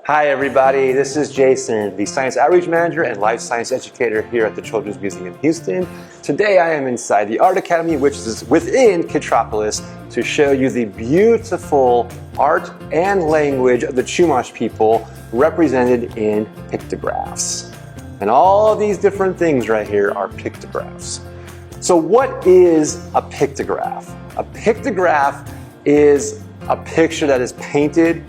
Hi everybody, this is Jason, the Science Outreach Manager and Life Science Educator here at the Children's Museum in Houston. Today I am inside the Art Academy, which is within Pictographs, to show you the beautiful art and language of the Chumash people represented in pictographs. And all these different things right here are pictographs. So what is a pictograph? A pictograph is a picture that is painted.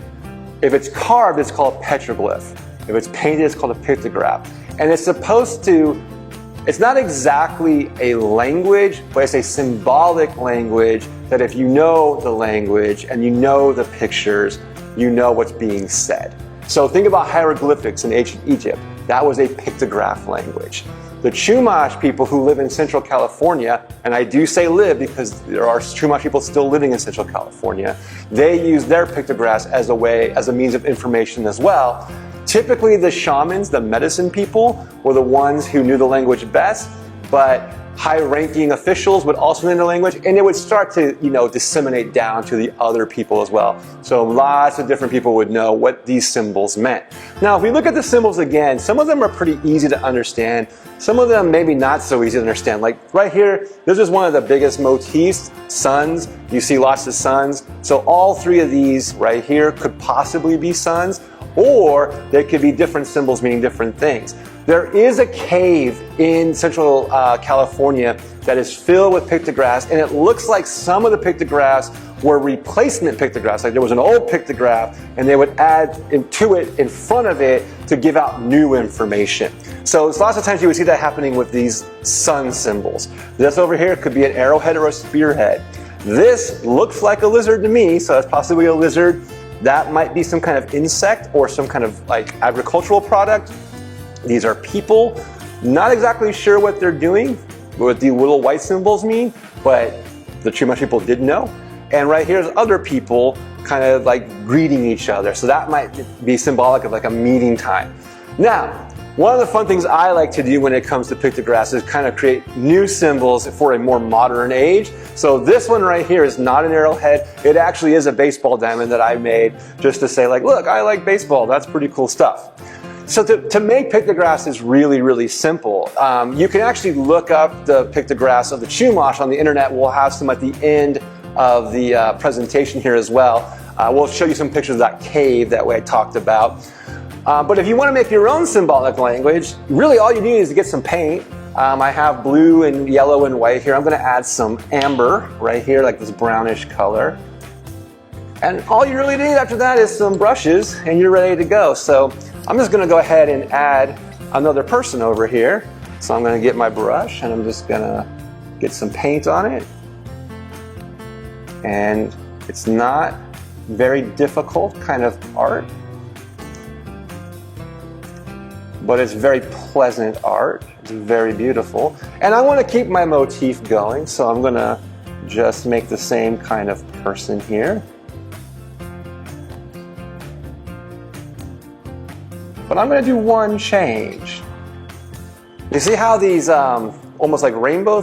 If it's carved, it's called a petroglyph. If it's painted, it's called a pictograph. And it's supposed to, it's not exactly a language, but it's a symbolic language that if you know the language and you know the pictures, you know what's being said. So think about hieroglyphics in ancient Egypt. That was a pictograph language. The Chumash people who live in Central California, and I do say live because there are Chumash people still living in Central California, they use their pictographs as a means of information as well. Typically the shamans, the medicine people, were the ones who knew the language best, but high-ranking officials would also know the language, and it would start to, disseminate down to the other people as well. So lots of different people would know what these symbols meant. Now, if we look at the symbols again, some of them are pretty easy to understand. Some of them maybe not so easy to understand. Like right here, this is one of the biggest motifs, suns. You see lots of suns. So all three of these right here could possibly be suns, or they could be different symbols meaning different things. There is a cave in Central California that is filled with pictographs, and it looks like some of the pictographs were replacement pictographs. Like there was an old pictograph, and they would add to it in front of it to give out new information. So lots of times you would see that happening with these sun symbols. This over here could be an arrowhead or a spearhead. This looks like a lizard to me, so that's possibly a lizard. That might be some kind of insect or some kind of like agricultural product. These are people, not exactly sure what they're doing, what the little white symbols mean, but the Chumash people did know. And right here's other people kind of like greeting each other. So that might be symbolic of like a meeting time. Now, one of the fun things I like to do when it comes to pictographs is kind of create new symbols for a more modern age. So this one right here is not an arrowhead. It actually is a baseball diamond that I made just to say like, look, I like baseball. That's pretty cool stuff. So to make pictographs is really, really simple. You can actually look up the pictographs of the Chumash on the internet. We'll have some at the end of the presentation here as well. We'll show you some pictures of that cave that way I talked about. But if you want to make your own symbolic language, really all you need is to get some paint. I have blue and yellow and white here. I'm going to add some amber right here, like this brownish color. And all you really need after that is some brushes and you're ready to go. So I'm just going to go ahead and add another person over here. So I'm going to get my brush and I'm just going to get some paint on it. And it's not very difficult kind of art, but it's very pleasant art. It's very beautiful. And I want to keep my motif going, so I'm going to just make the same kind of person here. But I'm going to do one change. You see how these almost like rainbow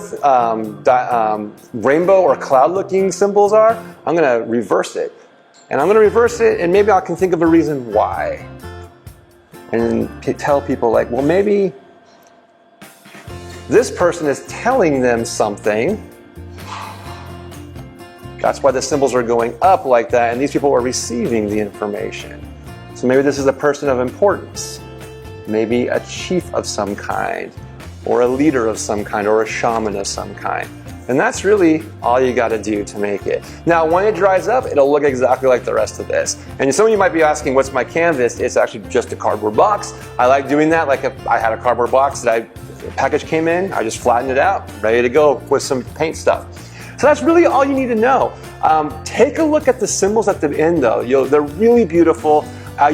or cloud looking symbols are? I'm going to reverse it. And I'm going to reverse it and maybe I can think of a reason why. And tell people like, well, maybe this person is telling them something. That's why the symbols are going up like that and these people are receiving the information. So maybe this is a person of importance, maybe a chief of some kind, or a leader of some kind, or a shaman of some kind. And that's really all you got to do to make it. Now, when it dries up, it'll look exactly like the rest of this. And some of you might be asking, what's my canvas? It's actually just a cardboard box. I like doing that. Like if I had a cardboard box that the package came in, I just flattened it out, ready to go with some paint stuff. So that's really all you need to know. Take a look at the symbols at the end though. They're really beautiful.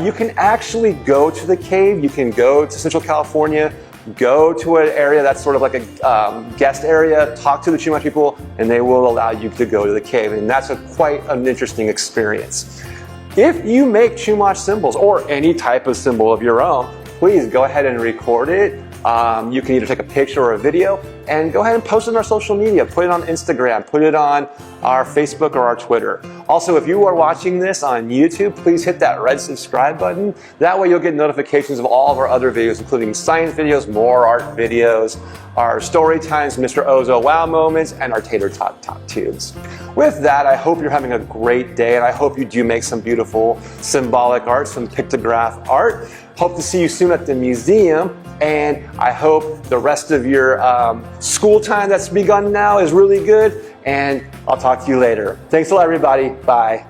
You can actually go to the cave. You can go to Central California, go to an area that's sort of like a guest area, talk to the Chumash people, and they will allow you to go to the cave. And that's quite an interesting experience. If you make Chumash symbols or any type of symbol of your own, please go ahead and record it. You can either take a picture or a video and go ahead and post it on our social media. Put it on Instagram, put it on our Facebook or our Twitter. Also, if you are watching this on YouTube, please hit that red subscribe button. That way you'll get notifications of all of our other videos, including science videos, more art videos, our story times, Mr. Ozo wow moments, and our tater tot tubes. With that, I hope you're having a great day, and I hope you do make some beautiful symbolic art, some pictograph art. Hope to see you soon at the museum, and I hope the rest of your school time that's begun now is really good, and I'll talk to you later. Thanks a lot, everybody. Bye.